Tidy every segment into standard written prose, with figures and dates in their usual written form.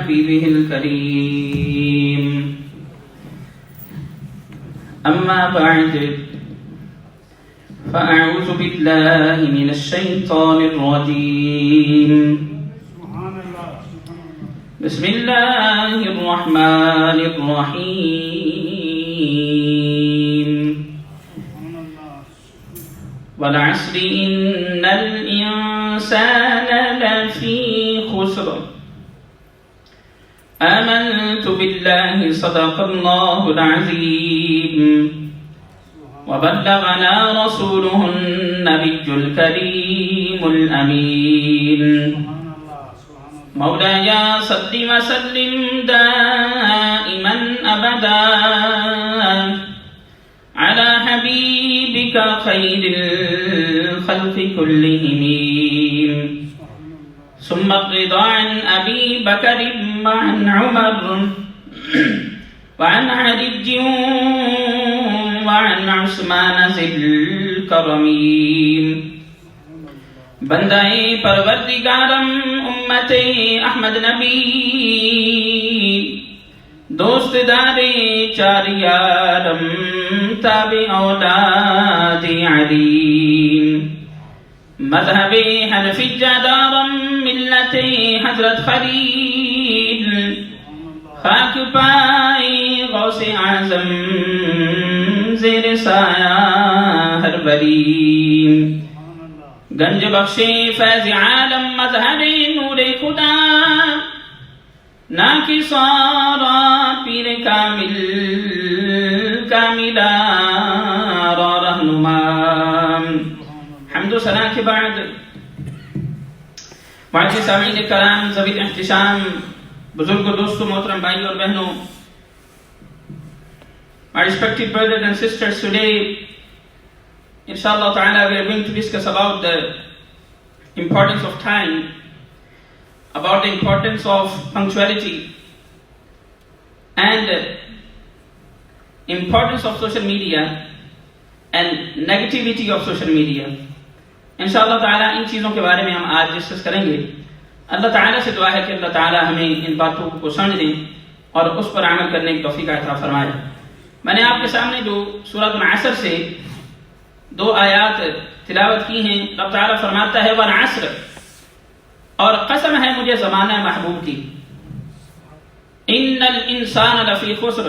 حبيبه الكريم. أما بعد فأعوذ بالله من الشيطان الرجيم. بسم الله الرحمن الرحيم. والعصر إن الإنسان لفي خسر. آمنت بالله صدق الله العظيم. وبلغنا رسوله النبي الكريم الأمين. مولاي صل وسلم دائما أبدا على حبيبك خير الخلق كلهم. ثم الرضا عن أبي بكر وعن عمر وعن علي وعن عثمان ذي الكرم. بندائے پروردگارم امت احمد نبی دوست دارے چار یارم تابع اولاد علی مذہب حنفی جادارم ملت حضرت خلیل خاک پائی غوث اعظم زیر سایہ ہر ولی گنج بخشے فیض عالم مظہر نور خدا ناکی سارا پیر کامل کاملہ را رہنما. حمد و ثنا کے بعد معزز سامعین کرام ذوی الاحتشام بزرگ دوستوں محترم بھائیوں اور بہنوں, my respected brothers and sisters, today inshallah ta'ala we are going to discuss about the importance of time, about the importance of punctuality and importance of social media and negativity of social media. انشاءاللہ تعالی ان چیزوں کے بارے میں ہم آج discuss کریں گے. اللہ تعالیٰ سے دعا ہے کہ اللہ تعالیٰ ہمیں ان باتوں کو سمجھنے اور اس پر عمل کرنے کی توفیق عطا فرمائے. میں نے آپ کے سامنے جو سورۃ العصر سے 2 آیات تلاوت کی ہیں. رب تعالیٰ فرماتا ہے والعصر, اور قسم ہے مجھے زمانہ محبوب کی, ان الانسان لفی خسر,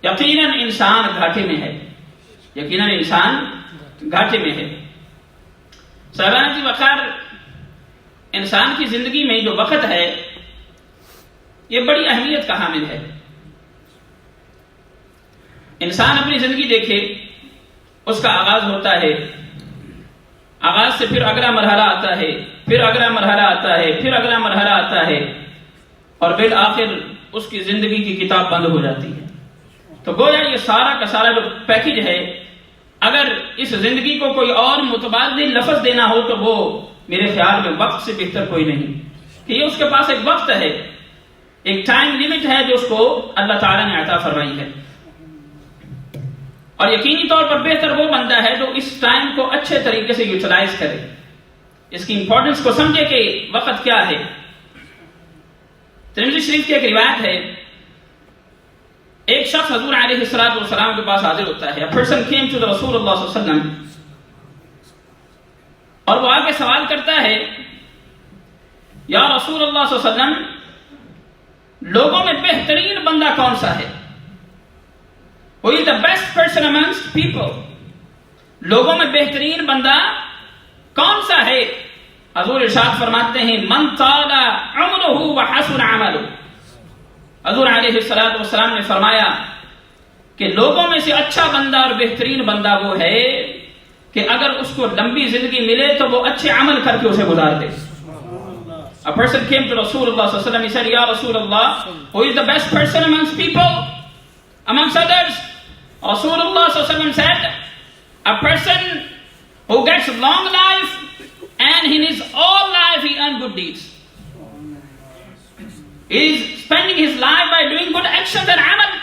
یقیناً انسان گھاٹے میں ہے, یقیناً انسان گھاٹے میں ہے. صاحبان کی وقار, انسان کی زندگی میں جو وقت ہے یہ بڑی اہمیت کا حامل ہے. انسان اپنی زندگی دیکھے, اس کا آغاز ہوتا ہے, آغاز سے پھر اگلا مرحلہ آتا ہے, پھر اگلا مرحلہ آتا ہے, پھر اگلا مرحلہ آتا ہے, اور بالآخر اس کی زندگی کی کتاب بند ہو جاتی ہے. تو گویا یہ سارا کا سارا جو پیکج ہے, اگر اس زندگی کو کوئی اور متبادل لفظ دینا ہو تو وہ میرے خیال میں وقت سے بہتر کوئی نہیں, کہ یہ اس کے پاس ایک وقت ہے, ایک ٹائم لیمٹ ہے جو اس کو اللہ تعالیٰ نے عطا فرمائی ہے. اور یقینی طور پر بہتر وہ بندہ ہے جو اس ٹائم کو اچھے طریقے سے یوٹیلائز کرے, اس کی امپورٹنس کو سمجھے کہ وقت کیا ہے. ترمذی شریف کی ایک روایت ہے, ایک شخص حضور علیہ الصلوۃ والسلام کے پاس حاضر ہوتا ہے. A person came to the رسول اللہ صلی اللہ علیہ وسلم, اور وہ آگے سوال کرتا ہے, یا رسول اللہ صلی اللہ علیہ وسلم, لوگوں میں بہترین بندہ کون سا ہے؟ Who is the best person amongst people? لوگوں میں بہترین بندہ کون سا ہے؟ حضور ارشاد فرماتے ہیں, من طال عمرہ وحسن عملہ. حضور علیہ الصلوۃ والسلام نے فرمایا کہ لوگوں میں سے اچھا بندہ اور بہترین بندہ وہ ہے کہ اگر اس کو لمبی زندگی ملے تو وہ اچھے عمل کر کے اسے گزار دے. A person came to Rasulullah sallallahu alaihi wasallam. He said, Ya Rasulullah, who is the best person amongst people, amongst others? Rasulullah sallallahu alaihi wasallam said, a person who gets long life and in his all life he earns good deeds. He is spending his life by doing good actions and amal,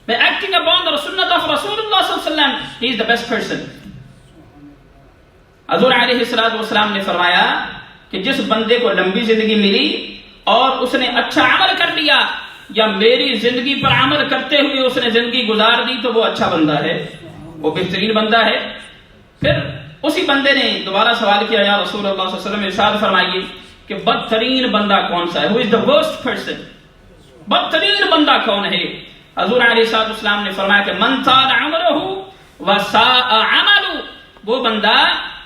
by acting upon the sunnah of Rasulullah sallallahu alaihi wasallam. He is the best person. حضور علیہ الصلوۃ والسلام نے فرمایا کہ جس بندے کو لمبی زندگی ملی اور اس نے اچھا عمل کر لیا یا میری زندگی پر عمل کرتے ہوئے اس نے زندگی گزار دی تو وہ اچھا بندہ ہے، وہ بہترین بندہ ہے۔ پھر اسی بندے نے دوبارہ سوال کیا، یا رسول اللہ صلی اللہ علیہ وسلم ارشاد فرمائیے کہ بدترین بندہ کون سا ہے؟ Who is the worst person؟ بدترین بندہ کون ہے؟ حضور علیہ الصلوۃ والسلام نے فرمایا کہ من طال عمرہ وساء عملہ، وہ بندہ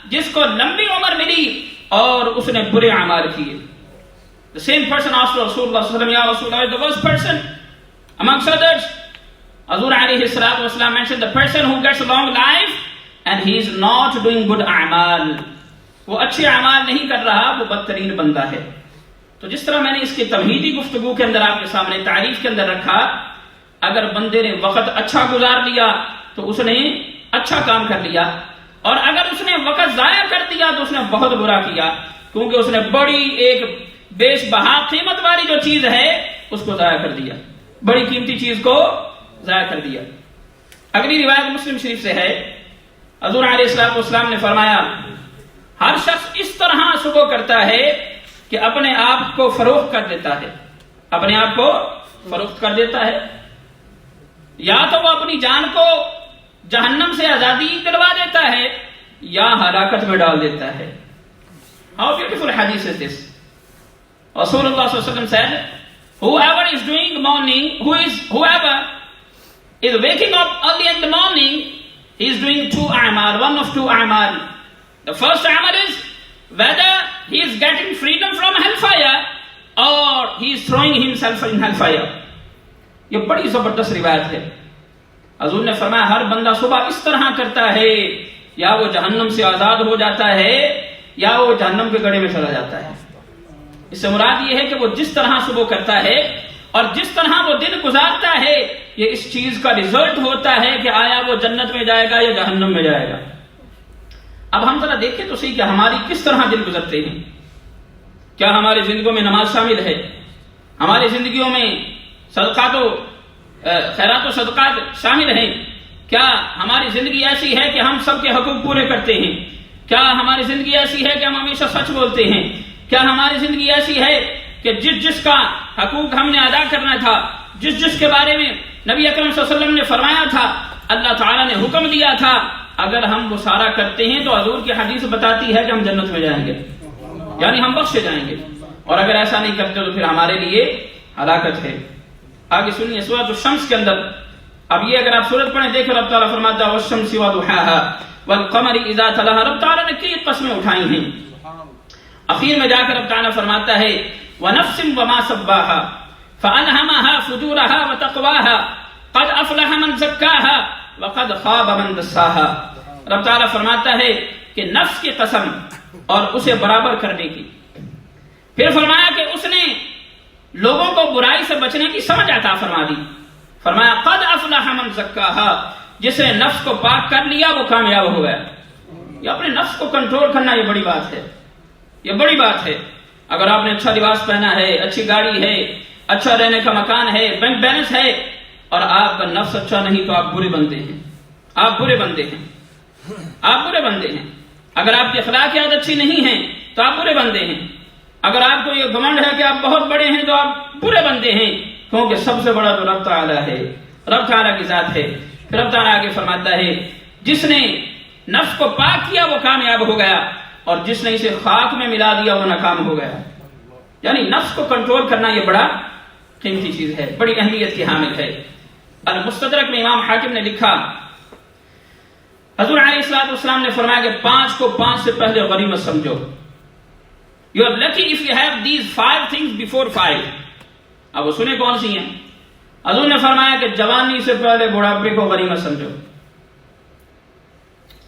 جس کو لمبی عمر ملی اور اس نے برے اعمال کیے۔ The same person asked Rasulullah sallallahu alaihi wasallam, Ya Rasulullah, the worst person amongst others. Hazur alayhi salatu wasalam mentioned the person who gets a long life and he is not doing good a'mal. وہ اچھے اعمال نہیں کر رہا، وہ بدترین بندہ ہے۔ تو جس طرح میں نے اس کی تمہیدی گفتگو کے اندر آپ کے سامنے تعریف کے اندر رکھا، اگر بندے نے وقت اچھا گزار لیا تو اس نے اچھا کام کر لیا، اور اگر اس نے وقت ضائع کر دیا تو اس نے بہت برا کیا، کیونکہ اس نے بڑی ایک بیش بہا قیمت والی جو چیز ہے اس کو ضائع کر دیا، بڑی قیمتی چیز کو ضائع کر دیا۔ اگلی روایت مسلم شریف سے ہے، حضور علیہ الصلوۃ والسلام نے فرمایا ہر شخص اس طرح صبح کرتا ہے کہ اپنے آپ کو فروخت کر دیتا ہے، اپنے آپ کو فروخت کر دیتا ہے، یا تو وہ اپنی جان کو جہنم سے آزادی دلوا دیتا ہے یا ہلاکت میں ڈال دیتا ہے۔ How beautiful hadith is this? Rasulullah sallallahu alaihi wasallam said, whoever is doing morning, whoever is waking up early in the morning, he is doing two a'mal, one of two a'mal. The first a'mal is whether he is getting freedom from hellfire or he is throwing himself in hellfire. یہ بڑی زبردست روایت ہے۔ حضور نے فرمایا ہر بندہ صبح اس طرح کرتا ہے، یا وہ جہنم سے آزاد ہو جاتا ہے یا وہ جہنم کے گڑھے میں چلا جاتا ہے۔ اس سے مراد یہ ہے کہ وہ جس طرح صبح کرتا ہے اور جس طرح وہ دن گزارتا ہے، یہ اس چیز کا رزلٹ ہوتا ہے کہ آیا وہ جنت میں جائے گا یا جہنم میں جائے گا۔ اب ہم ذرا دیکھیں تو صحیح کہ ہماری کس طرح دن گزرتے ہیں۔ کیا ہماری زندگیوں میں نماز شامل ہے؟ ہماری زندگیوں میں صدقات و خیرات و صدقات شامل ہیں؟ کیا ہماری زندگی ایسی ہے کہ ہم سب کے حقوق پورے کرتے ہیں؟ کیا ہماری زندگی ایسی ہے کہ ہم ہمیشہ سچ بولتے ہیں؟ کیا ہماری زندگی ایسی ہے کہ جس کا حقوق ہم نے ادا کرنا تھا، جس کے بارے میں نبی اکرم صلی اللہ علیہ وسلم نے فرمایا تھا، اللہ تعالیٰ نے حکم دیا تھا، اگر ہم وہ سارا کرتے ہیں تو حضور کی حدیث بتاتی ہے کہ ہم جنت میں جائیں گے، یعنی ہم بخشے جائیں گے، اور اگر ایسا نہیں کرتے تو پھر ہمارے لیے ہلاکت ہے۔ آگے سنیے سورۃ الشمس کے اندر، اب یہ اگر آپ سورت پڑھیں دیکھیں رب تعالیٰ فرماتا ہے والشمس وضحاها والقمر اذا تلاها، رب تعالیٰ نے کئی قسمیں اٹھائی ہیں، اخیر میں جا کر رب تعالیٰ فرماتا ہے ونفس وما سواها فالهمها فجورها وتقواها قد افلح من زکاها وقد خاب من دساها۔ رب تعالیٰ فرماتا ہے کہ نفس کی قسم اور اسے برابر کرنے کی، پھر فرمایا کہ اس نے لوگوں کو برائی سے بچنے کی سمجھ عطا فرما دی، فرمایا قد افلح من زکاها، جس نے نفس کو پاک کر لیا وہ کامیاب ہو گیا۔ یہ اپنے نفس کو کنٹرول کرنا یہ بڑی بات ہے، یہ بڑی بات ہے۔ اگر آپ نے اچھا لباس پہنا ہے، اچھی گاڑی ہے، اچھا رہنے کا مکان ہے، بینک بیلنس ہے، اور آپ کا نفس اچھا نہیں تو آپ برے بندے ہیں، آپ برے بندے ہیں، آپ برے بندے ہیں۔ اگر آپ کی اخلاقیات اچھی نہیں ہیں تو آپ برے بندے ہیں۔ اگر آپ کو یہ گمنڈ ہے کہ آپ بہت بڑے ہیں تو آپ برے بندے ہیں، کیونکہ سب سے بڑا تو رب تعالیٰ ہے، رب تعالیٰ کی ذات ہے۔ پھر رب تعالیٰ آگے فرماتا ہے جس نے نفس کو پاک کیا وہ کامیاب ہو گیا، اور جس نے اسے خاک میں ملا دیا وہ ناکام ہو گیا۔ یعنی نفس کو کنٹرول کرنا یہ بڑا قیمتی چیز ہے، بڑی اہمیت کی حامل ہے۔ المستدرک میں امام حاکم نے لکھا حضور علیہ الصلوۃ والسلام نے فرمایا کہ 5 کو 5 سے پہلے غنیمت سمجھو۔ You are lucky if you have these 5 things before 5۔ اب وہ سنیں کون سی ہیں؟ حضور نے فرمایا کہ جوانی سے پہلے بڑھاپے کو غنیمت سمجھو۔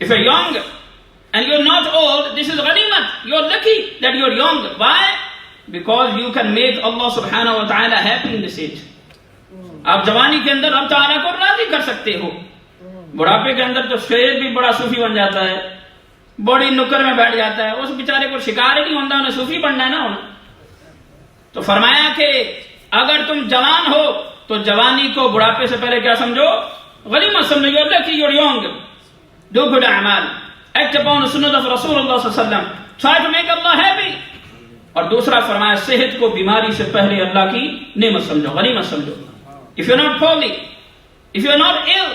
If you're young and you're not old, this is غنیمت۔ You're lucky that you're young۔ Why? Because you can make Allah subhanahu wa ta'ala happy in this age۔ آپ جوانی کے اندر رب تعالیٰ کو راضی کر سکتے ہو، بڑھاپے کے اندر تو شیخ بھی بڑا صوفی بن جاتا ہے، بڑی نکر میں بیٹھ جاتا ہے، اس بیچارے کو شکار ہی نہیں ہوتا، انہیں صوفی بننا ہے نا ہونا۔ تو فرمایا کہ اگر تم جوان ہو تو جوانی کو بڑھاپے سے پہلے کیا سمجھو؟ غنیمت سمجھو۔ You're lucky you're young۔ Do good اعمال، act upon the sunnah of Rasulullah صلی اللہ علیہ وسلم، try to make Allah happy۔ اور دوسرا فرمایا صحت کو بیماری سے پہلے اللہ کی نعمت سمجھو، غنیمت سمجھو. if you're not poorly, if you're not ill,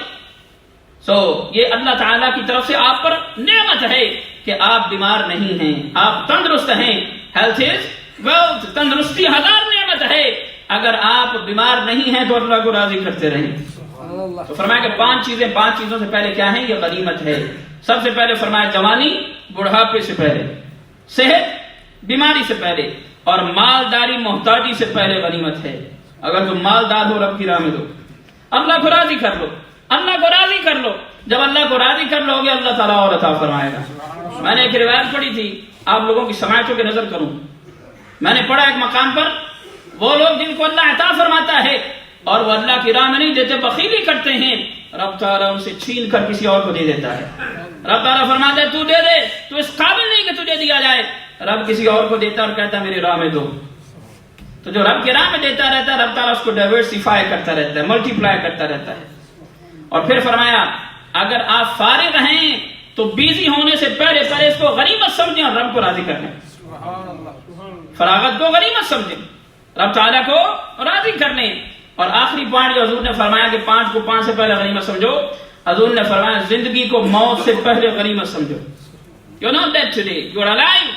so یہ اللہ تعالیٰ کی طرف سے آپ پر نعمت ہے کہ آپ بیمار نہیں ہیں، آپ تندرست ہیں. ہیلتھ از ویلتھ، تندرستی ہزار نعمت ہے. اگر آپ بیمار نہیں ہیں تو اللہ کو راضی کرتے رہیں. تو فرمایا کہ پانچ چیزوں سے پہلے کیا ہے؟ یہ غنیمت ہے. سب سے پہلے فرمایا جوانی بڑھاپے سے پہلے، صحت بیماری سے پہلے، اور مالداری محتاجی سے پہلے غنیمت ہے. اگر تم مالدار ہو رب کی راہ میں دو، اللہ کو راضی کر لو، اللہ کو راضی کر لو. جب اللہ کو راضی کر لو گے اللہ تعالیٰ اور عطا فرمائے گا. میں نے ایک روایت پڑھی تھی، آپ لوگوں کی سماعتوں کی نظر کروں. میں نے پڑھا ایک مقام پر وہ لوگ جن کو اللہ عطا فرماتا ہے اور وہ اللہ کی راہ میں نہیں دیتے، بخیلی کرتے ہیں، رب تعالیٰ ان سے چھین کر کسی اور کو دے دیتا ہے. رب تعالیٰ فرماتا ہے تو دے دے، تو اس قابل نہیں کہ تجھے دیا جائے. رب کسی اور کو دیتا اور کہتا ہے میری راہ میں دو. تو جو رب کی راہ میں دیتا رہتا ہے رب تعالیٰ اس کو ڈائیورسیفائی کرتا رہتا ہے، ملٹی پلائی کرتا رہتا ہے. اور پھر فرمایا اگر آپ فارغ ہیں تو بیزی ہونے سے پہلے اس کو غنیمت سمجھیں اور رب کو راضی کریں. فراغت کو غنیمت سمجھیں، رب تعالیٰ کو راضی کرنے. اور آخری پوائنٹ جو حضور نے فرمایا کہ 5 کو 5 سے پہلے غنیمت سمجھو، حضور نے فرمایا زندگی کو موت سے پہلے غنیمت سمجھو. You are not dead today, you are alive.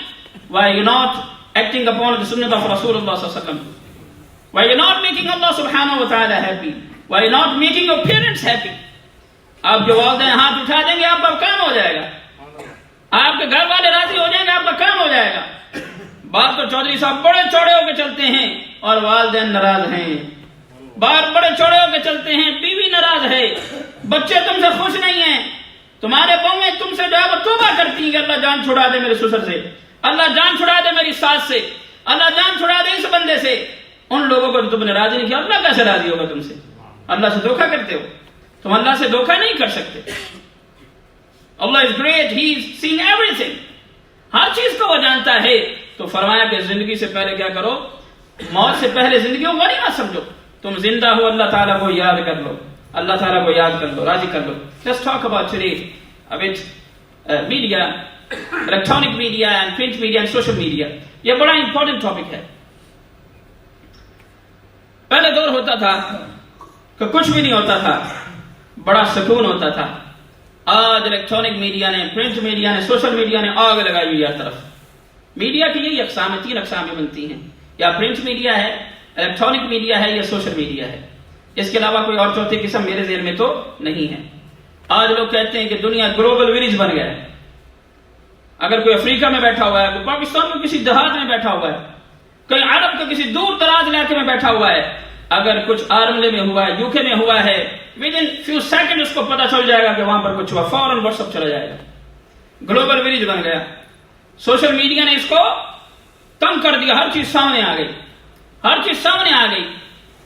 Why you are not acting upon the sunnah of Rasulullah sallallahu alaihi wasallam? Why you are not making Allah subhanahu wa ta'ala happy? Why you are not making your parents happy? آپ کے والدین ہاتھ اٹھا دیں گے آپ کا کام ہو جائے گا، آپ کے گھر والے راضی ہو جائیں گے آپ کا کام ہو جائے گا. بات تو چودھری صاحب بڑے چوڑے ہو کے چلتے ہیں اور والدین ناراض ہیں، باہر بڑے چوڑے ہو کے چلتے ہیں، بیوی ناراض ہے، بچے تم سے خوش نہیں ہیں، تمہارے بہویں تم سے جو ہے وہ توبہ کرتی ہیں کہ اللہ جان چھڑا دے میرے سسر سے، اللہ جان چھڑا دے میری ساس سے، اللہ جان چھڑا دے اس بندے سے. ان لوگوں کو تم نے راضی نہیں کیا، اللہ کیسے راضی ہوگا تم سے؟ اللہ سے دھوکہ کرتے ہو، تم اللہ سے دھوکہ نہیں کر سکتے. Allah is great, he is seen everything, ہر چیز کو وہ جانتا ہے. تو فرمایا کہ زندگی سے پہلے کیا کرو؟ موت سے پہلے زندگی کو غنیمت سمجھو. تم زندہ ہو اللہ تعالیٰ کو یاد کر لو، اللہ تعالیٰ کو یاد کر لو، راضی کر لو. Let's talk about today a bit media, electronic media and print media and social media. یہ بڑا امپورٹنٹ ٹاپک ہے. پہلے دور ہوتا تھا کہ کچھ بھی نہیں ہوتا تھا، بڑا سکون ہوتا تھا. آج الیکٹرانک میڈیا نے، پرنٹ میڈیا نے، سوشل میڈیا نے آگ لگائی ہوئی ہر طرف. میڈیا کی یہی اقسام ہے، 3 اقسام بنتی ہیں، یا پرنٹ میڈیا ہے، الیکٹرانک میڈیا ہے، یا سوشل میڈیا ہے. اس کے علاوہ کوئی اور چوتھی قسم میرے ذہن میں تو نہیں ہے. آج لوگ کہتے ہیں کہ دنیا گلوبل ولیج بن گیا ہے. اگر کوئی افریقہ میں بیٹھا ہوا ہے، کوئی پاکستان میں کسی دیہات میں بیٹھا ہوا ہے، کوئی عرب کے کسی دور دراز علاقے میں بیٹھا ہوا ہے، اگر کچھ آرملے میں ہوا ہے، UK میں ہوا ہے، ود ان فیو سیکنڈ اس کو پتا چل جائے گا کہ وہاں پر کچھ ہوا، فوراً واٹس ایپ چلا جائے گا. گلوبل ولیج بن گیا. سوشل میڈیا نے اس کو کم کر دیا، ہر چیز سامنے آ گئی، ہر چیز سامنے آ گئی.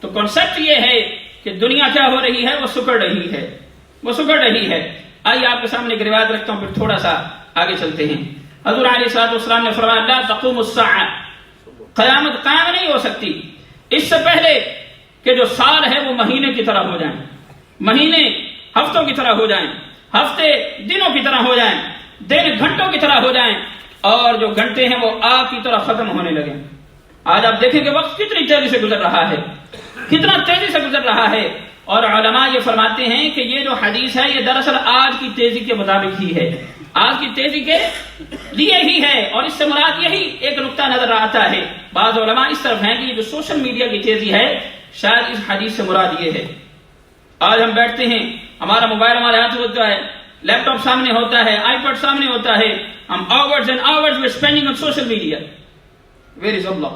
تو کنسپٹ یہ ہے کہ دنیا کیا ہو رہی ہے؟ وہ سکڑ رہی ہے، وہ سکڑ رہی ہے. آئیے آپ کے سامنے ایک روایت رکھتا ہوں، پھر تھوڑا سا آگے چلتے ہیں. حضور علیہ الصلوۃ والسلام نے فرمایا لا تقوم الساعہ، قیامت قائم نہیں ہو سکتی اس سے پہلے کہ جو سال ہے وہ مہینے کی طرح ہو جائیں، مہینے ہفتوں کی طرح ہو جائیں، ہفتے دنوں کی طرح ہو جائیں، دن گھنٹوں کی طرح ہو جائیں، اور جو گھنٹے ہیں وہ آگ کی طرح ختم ہونے لگیں. آج آپ دیکھیں کہ وقت کتنی تیزی سے گزر رہا ہے، کتنا تیزی سے گزر رہا ہے. اور علماء یہ فرماتے ہیں کہ یہ جو حدیث ہے یہ دراصل آج کی تیزی کے مطابق ہی ہے، آج کی تیزی کے لیے ہی ہے، اور اس سے مراد یہی ایک نقطہ نظر آتا ہے. بعض علماء اس طرف ہیں کہ یہ جو سوشل میڈیا کی تیزی ہے شاید اس حدیث سے مراد یہ ہے. آج ہم بیٹھتے ہیں، ہمارا موبائل ہمارے ہاتھ میں ہوتا ہے، لیپ ٹاپ سامنے ہوتا ہے، آئی پیڈ سامنے ہوتا ہے، ہم hours and hours we are spending on social media. Where is Allah?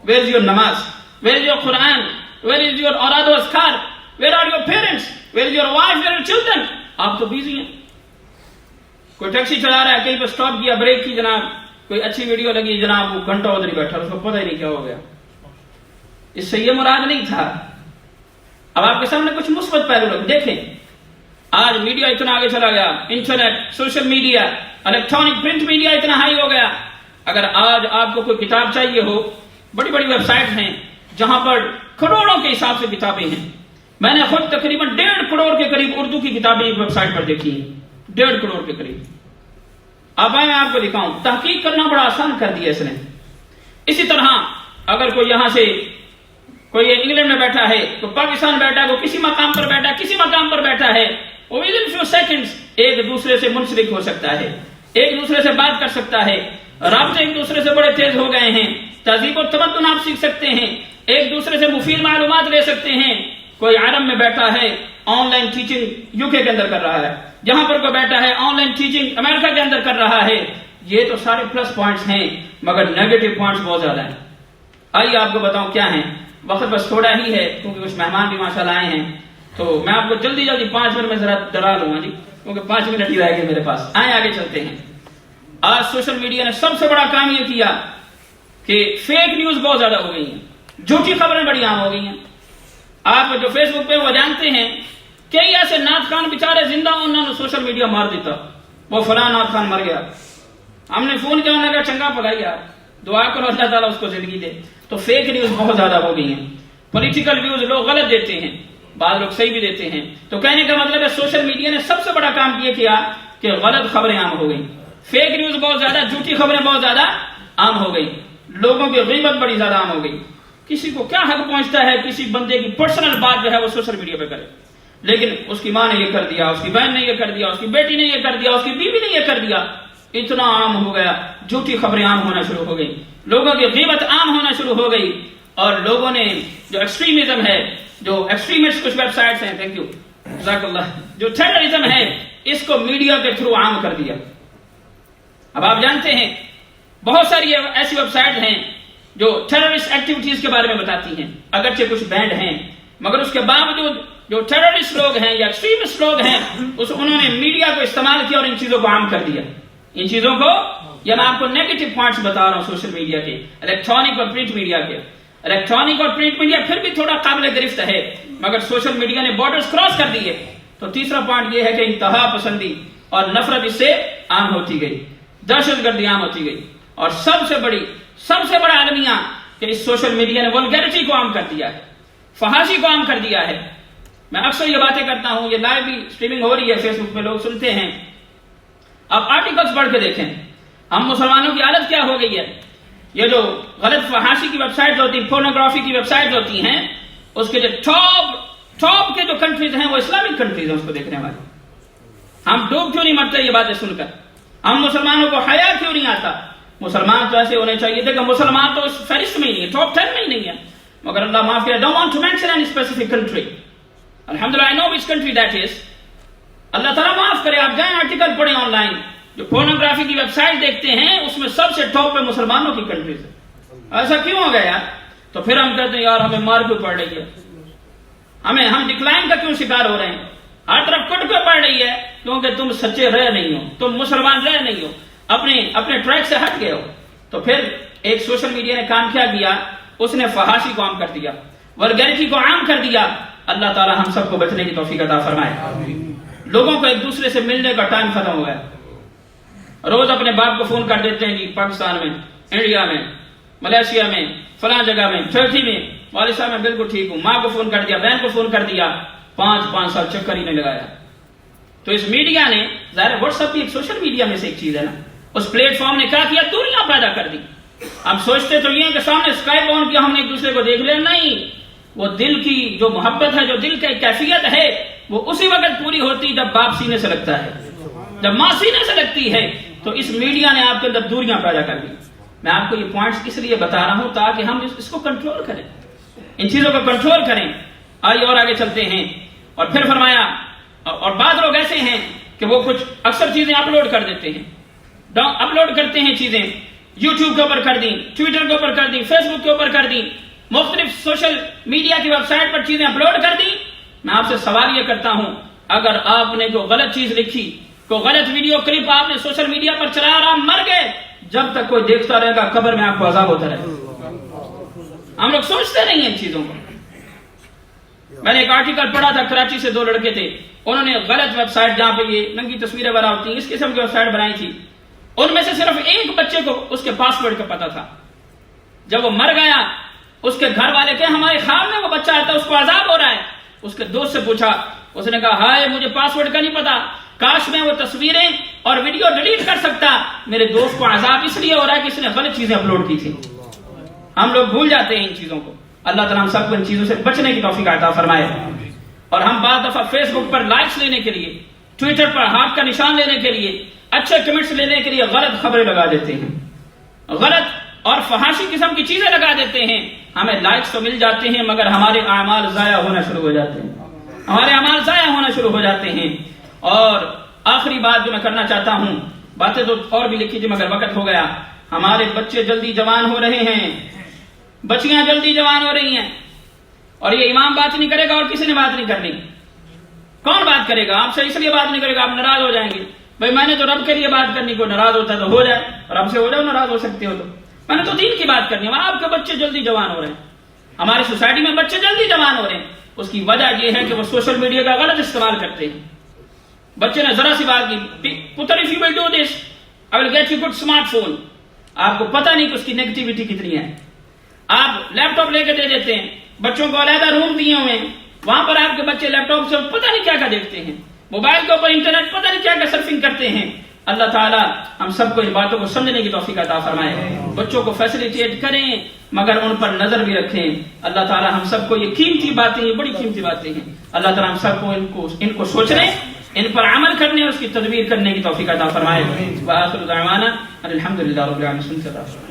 Where is your namaz? Where is your Quran? Where is your orad wa azkar? Where are your parents? Where is your wife? Where are your children? آپ تو busy ہیں. کوئی taxi چلا رہا ہے، کہیں پہ stop کیا، بریک کی جناب، کوئی اچھی ویڈیو لگی جناب، وہ گھنٹہ ادھر ہی بیٹھا، اس کو پتہ ہی نہیں کیا ہو گیا. اس سے یہ مراد نہیں تھا. اب آپ کے سامنے کچھ مثبت پہلو لگ دیکھیں. آج میڈیا اتنا آگے چلا گیا، internet, social media, electronic print media اتنا ہائی ہو گیا. اگر آج آپ کو کوئی کتاب چاہیے ہو، بڑی بڑی ویب سائٹ ہیں جہاں پر کروڑوں کے حساب سے کتابیں ہیں. میں نے خود تقریباً 1.5 کروڑ کے قریب اردو کی کتابیں ایک ویب سائٹ پر دیکھی ہیں، 1.5 کروڑ کے قریب. اب میں آپ کو دکھاؤں، تحقیق کرنا بڑا آسان کر دیا اس نے. اسی طرح اگر کوئی یہاں سے کوئی انگلینڈ میں بیٹھا ہے، کوئی پاکستان بیٹھا ہے، کوئی کسی مقام پر بیٹھا ہے، کسی مقام پر بیٹھا ہے، وہ ود ان فیو سیکنڈز ایک دوسرے سے منسلک ہو سکتا ہے، ایک دوسرے سے بات کر سکتا ہے، رابطے ایک دوسرے سے بڑے تیز ہو گئے ہیں، تہذیب و تمدن آپ سیکھ سکتے ہیں، ایک دوسرے سے مفید معلومات لے سکتے ہیں۔ کوئی عرب میں بیٹھا ہے، آن لائن ٹیچنگ یو کے اندر کر رہا ہے، جہاں پر کوئی بیٹھا ہے آن لائن ٹیچنگ امریکہ کے اندر کر رہا ہے۔ یہ تو سارے پلس پوائنٹس ہیں، مگر نیگیٹو پوائنٹس بہت زیادہ ہیں۔ آئیے آپ کو بتاؤں کیا ہیں۔ وقت بس تھوڑا ہی ہے کیونکہ کچھ مہمان بھی ماشاءاللہ آئے ہیں، تو میں آپ کو جلدی 5 منٹ میں ذرا ڈرا لوں گا جی، کیونکہ 5 منٹ ہی رہ گئے میرے پاس۔ آئیں آگے چلتے ہیں۔ آج سوشل میڈیا نے سب سے بڑا کام یہ کیا کہ فیک نیوز بہت زیادہ ہو گئی ہیں، جھوٹی خبریں بڑی عام ہو گئی ہیں۔ آپ جو فیس بک پہ وہ جانتے ہیں کئی ایسے نعت خان بیچارے زندہ انہوں نے سوشل میڈیا مار دیتا، وہ فلاں نعت خان مر گیا، ہم نے فون کیا، انہوں نے کہا چنگا پلائی یار، دعا کرو اللہ تعالیٰ اس کو زندگی دے۔ تو فیک نیوز بہت زیادہ ہو گئی ہیں، پولیٹیکل ویوز لوگ غلط دیتے ہیں، بعض لوگ صحیح بھی دیتے ہیں۔ تو کہنے کا مطلب ہے سوشل میڈیا نے سب سے بڑا کام یہ کیا کہ غلط خبریں عام ہو گئی، فیک نیوز بہت زیادہ، جھوٹی خبریں بہت زیادہ عام ہو گئی، لوگوں کی غیبت بڑی زیادہ عام ہو گئی۔ کسی کو کیا حق پہنچتا ہے کسی بندے کی پرسنل بات جو ہے وہ سوشل میڈیا پہ کرے، لیکن اس کی ماں نے یہ کر دیا، اس کی بہن نے یہ کر دیا، اس کی بیٹی نے یہ کر دیا، اس کی بیوی نے یہ کر دیا، اتنا عام ہو گیا، جھوٹی خبریں عام ہونا شروع ہو گئی، لوگوں کی غیبت عام ہونا شروع ہو گئی، اور لوگوں نے جو ایکسٹریمزم ہے، جو ایکسٹریمسٹ کچھ ویب سائٹس ہیں، تھینک یو جزاک اللہ، جو ٹیررزم ہے اس کو میڈیا کے تھرو عام کر دیا۔ اب آپ جانتے ہیں بہت ساری ایسی ویب سائٹ ہیں جو ٹیررسٹ ایکٹیویٹیز کے بارے میں بتاتی ہیں، اگرچہ کچھ بینڈ ہیں، مگر اس کے باوجود جو ٹیررسٹ لوگ ہیں یا ایکسٹریمسٹ لوگ ہیں انہوں نے میڈیا کو استعمال کیا اور ان چیزوں کو عام کر دیا۔ ان چیزوں کو، یا میں آپ کو نیگیٹو پوائنٹس بتا رہا ہوں سوشل میڈیا کے، الیکٹرانک اور پرنٹ میڈیا کے۔ الیکٹرانک اور پرنٹ میڈیا پھر بھی تھوڑا قابل گرفت ہے، مگر سوشل میڈیا نے بارڈرز کراس کر دیے۔ تو تیسرا پوائنٹ یہ ہے کہ انتہا پسندی اور نفرت اس سے عام ہوتی گئی، دہشت گردی عام ہوتی گئی، اور سب سے بڑا المیہ کہ اس سوشل میڈیا نے ولگیرٹی کو عام کر دیا ہے، فحاشی کو عام کر دیا ہے۔ میں اکثر یہ باتیں کرتا ہوں، یہ لائیو بھی اسٹریمنگ ہو رہی ہے فیس بک پہ، لوگ سنتے ہیں۔ آپ آرٹیکلز پڑھ کے دیکھیں ہم مسلمانوں کی حالت کیا ہو گئی ہے۔ یہ جو غلط فحاشی کی ویب سائٹ ہوتی ہیں، پورنوگرافی کی ویب سائٹ ہوتی ہیں، اس کے جو ٹاپ کے جو کنٹریز ہیں وہ اسلامک کنٹریز ہیں، اس کو دیکھنے والے۔ ہم ڈوب کیوں نہیں مرتے یہ باتیں سن کر؟ ہم مسلمانوں کو حیا کیوں نہیں آتا؟ مسلمان تو ایسے ہونے چاہیے تھے کہ مسلمان تو اس فہرست میں ہی نہیں ہے، ٹاپ 10 میں ہی نہیں ہے، مگر اللہ معاف کرے، don't want to mention any specific country. الحمدللہ I know which country that is. اللہ تعالیٰ معاف کرے، آپ جائیں آرٹیکل پڑھیں آن لائن، جو پورنوگرافی کی ویب سائٹ دیکھتے ہیں اس میں سب سے ٹاپ پہ مسلمانوں کی کنٹریز ہے۔ ایسا کیوں ہو گیا یار؟ تو پھر ہم کہتے ہیں یار ہمیں مار کیوں پڑ رہی ہے، ہم ڈکلائن کا کیوں شکار ہو رہے ہیں، ہر طرف کٹ کے پڑ رہی ہے، کیونکہ تم سچے رہ نہیں ہو، تم مسلمان رہ نہیں ہو، اپنے ٹریک سے ہٹ گئے ہو۔ تو پھر ایک سوشل میڈیا نے کام کیا کیا، اس نے فحاشی کو عام کر دیا، ولگیرٹی کو عام کر دیا۔ اللہ تعالی ہم سب کو بچنے کی توفیق عطا فرمائے۔ لوگوں کو ایک دوسرے سے ملنے کا ٹائم ختم ہو گیا، روز اپنے باپ کو فون کر دیتے ہیں جی، پاکستان میں، انڈیا میں، ملیشیا میں، فلاں جگہ میں، ٹرکی میں، والد صاحب میں بالکل ٹھیک ہوں، ماں کو فون کر دیا، بہن کو فون کر دیا، 5 سال چکر ہی نہیں لگایا۔ تو اس میڈیا نے، ظاہر واٹس ایپ بھی ایک سوشل میڈیا میں سے ایک چیز ہے نا، اس پلیٹ فارم نے کیا کیا، دوریاں پیدا کر دی۔ ہم سوچتے تو یہ ہیں کہ سامنے اسکائپ آن کیا، ہم نے ایک دوسرے کو دیکھ لیا، نہیں، وہ دل کی جو محبت ہے، جو دل کی کیفیت ہے، وہ اسی وقت پوری ہوتی جب باپ سینے سے لگتا ہے، جب ماں سینے سے لگتی ہے۔ تو اس میڈیا نے آپ کے اندر دوریاں پیدا کر دی۔ میں آپ کو یہ پوائنٹس اس لیے بتا رہا ہوں تاکہ ہم اس کو کنٹرول کریں، ان چیزوں کو کنٹرول کریں۔ آئیے اور آگے چلتے ہیں۔ اور پھر فرمایا، اور بعض لوگ ایسے ہیں کہ وہ کچھ اکثر چیزیں اپلوڈ کر دیتے ہیں، اپلوڈ کرتے ہیں چیزیں، یوٹیوب کے اوپر کر دیں، ٹویٹر کے اوپر کر دیں، فیس بک کے اوپر کر دیں، مختلف سوشل میڈیا کی ویب سائٹ پر چیزیں اپلوڈ کر دیں۔ میں آپ سے سوال یہ کرتا ہوں، اگر آپ نے کوئی غلط چیز لکھی، کوئی غلط ویڈیو کلپ آپ نے سوشل میڈیا پر چلایا اور آپ مر گئے، جب تک کوئی دیکھتا رہے گا قبر میں آپ کو عذاب ہوتا رہے گا۔ ہم لوگ سوچتے نہیں ہیں ان چیزوں کو۔ میں نے ایک آرٹیکل پڑھا تھا، کراچی سے 2 لڑکے تھے، انہوں نے غلط ویب سائٹ جہاں پہ یہ ننگی تصویریں بنا ہوتی ہیں، اس قسم کی ویب سائٹ بنائی تھی۔ ان میں سے صرف ایک بچے کو اس کے پاسورڈ کا پتا تھا۔ جب وہ مر گیا، اس کے گھر والے کہے ہمارے خواب میں وہ بچہ آتا ہے، اس کو عذاب ہو رہا ہے۔ اس کے دوست سے پوچھا، اس نے کہا ہائے مجھے پاسورڈ کا نہیں پتا، کاش میں وہ تصویریں اور ویڈیو ڈیلیٹ کر سکتا، میرے دوست کو عذاب اس لیے ہو رہا ہے کہ اس نے غلط چیزیں اپلوڈ کی تھی۔ ہم لوگ بھول جاتے ہیں ان چیزوں کو. اللہ تعالیٰ ہم سب کو ان چیزوں سے بچنے کی توفیق عطا فرمائے. اور ہم بعض دفعہ فیس بک پر لائکس لینے کے لیے، ٹویٹر پر ہاتھ کا نشان لینے کے لیے، اچھے کمنٹس لینے کے لیے غلط خبریں لگا دیتے ہیں، غلط اور فحاشی قسم کی چیزیں لگا دیتے ہیں. ہمیں لائکس تو مل جاتے ہیں مگر ہمارے اعمال ضائع ہونا شروع ہو جاتے ہیں، ہمارے اعمال ضائع ہونا شروع ہو جاتے ہیں. اور آخری بات جو میں کرنا چاہتا ہوں، باتیں تو اور بھی لکھی تھی مگر وقت ہو گیا. ہمارے بچے جلدی جوان ہو رہے ہیں، بچیاں جلدی جوان ہو رہی ہیں، اور یہ امام بات نہیں کرے گا اور کسی نے بات نہیں کرنی. کون بات کرے گا؟ آپ سے اس لیے بات نہیں کرے گا، آپ ناراض ہو جائیں گے. بھائی میں نے تو رب کے لیے بات کرنی، کوئی ناراض ہوتا تو ہو جائے، رب سے ہو جاؤ ناراض ہو سکتے ہو تو. میں نے تو دین کی بات کرنی ہے. آپ کے بچے جلدی جوان ہو رہے ہیں، ہماری سوسائٹی میں بچے جلدی جوان ہو رہے ہیں. اس کی وجہ یہ ہے کہ وہ سوشل میڈیا کا غلط استعمال کرتے ہیں. بچے نے ذرا سی بات کی، پتر if you will do this I will get you good smart phone. آپ کو پتہ نہیں کہ اس کی نیگیٹیوٹی کتنی ہے. آپ لیپ ٹاپ لے کے دے دیتے ہیں، بچوں کو علیحدہ روم دیے ہوئے ہیں، وہاں پر آپ کے بچے لیپ ٹاپ سے پتہ نہیں کیا کیا دیکھتے ہیں، موبائل کے اوپر انٹرنیٹ پتہ نہیں کیا کیا سرفنگ کرتے ہیں. اللہ تعالیٰ ہم سب کو ان باتوں کو سمجھنے کی توفیق عطا فرمائے. بچوں کو فیسیلیٹیٹ کریں مگر ان پر نظر بھی رکھیں. اللہ تعالیٰ ہم سب کو یہ قیمتی باتیں، یہ بڑی قیمتی باتیں ہیں، اللہ تعالیٰ ہم سب کو ان کو سوچنے، ان پر عمل کرنے اور اس کی تدبیر کرنے کی توفیق عطا فرمائے. وآخر دعوانا الحمدللہ رب العالمین.